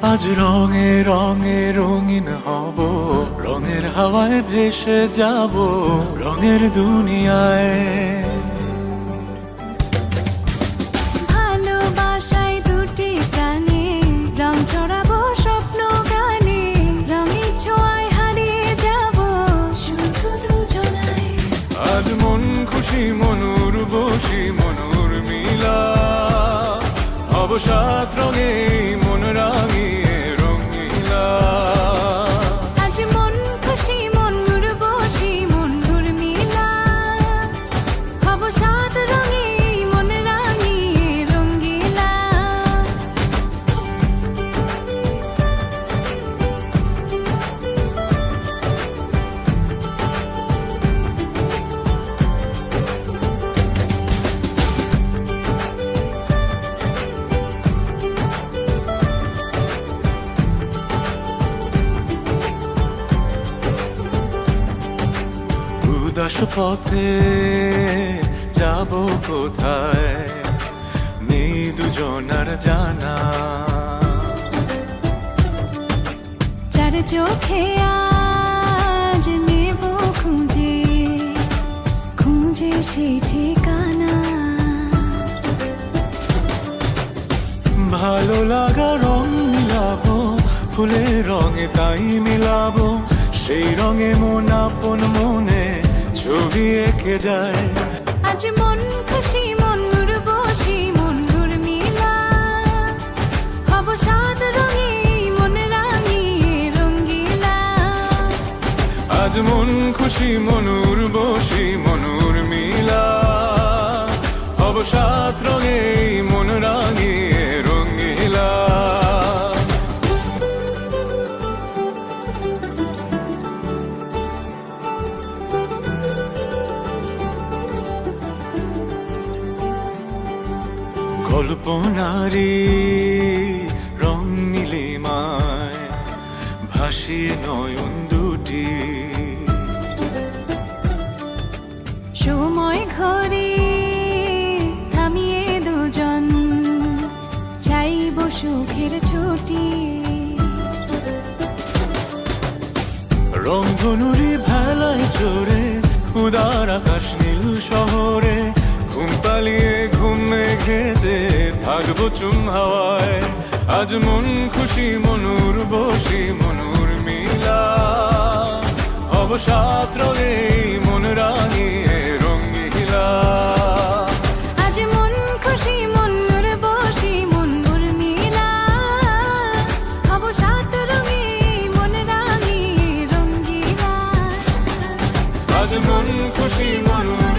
আজ রঙে রঙে রঙিন হব, রঙের হাওয়ায় ভেসে যাব রঙের দুনিয়ায়। ভালোবাসায় দুটি প্রাণে রং ছড়াবো স্বপ্ন গানে, রঙের ছোঁয়ায় হারিয়ে যাব শুধু দুজনায়। আজ মন খুশি মনুর বসি মনুর মিলা, হব সাত রঙে মন রাঙিয়ে রঙিলা। আজ মন খুশি মনুর বসি মনুর মিলা, হব সাত রঙে মন রাঙিয়ে রঙ্গিলা। উদাস পথে যাব কোথায়, নেই দুজনার জানা। চার চোখে আজ নেব খুঁজে খুঁজে সেই ঠিকানা। ভালো লাগা রং মিলাবো, ফুলের রঙে তাই মিলাবো, সেই রঙে মন আপন মনে ছবি এঁকে যায়। আজ মন খুশি মনুর বসি মনুর মিলা, হব সাত রঙে মন রাঙিয়ে রঙ্গিলা। আজ মন খুশি মনুর বসি মনুর মিলা, হব সাত রঙে মন রাঙিয়ে রঙিলা। কল্পনারি রং নীলিমায় ভাসিয়ে নয়ন দুটি, সময় ঘরে থামিয়ে দুজন চাইব সুখের ছুটি। রংধনুরি ভেলায় চড়ে উদার আকাশ নীল শহরে, ঘুম পালিয়ে ঘুম মেঘেতে থাকবো চুম হাওয়ায়। আজ মন খুশি মনুর বসি মনুর মিলা, হব সাত রঙে মন রাঙিয়ে রঙিলা। আজ মন খুশি মনুর বসি মনুর মিলা, হব সাত রঙে মন রাঙিয়ে রঙ্গিলা। আজ মন খুশি মনুর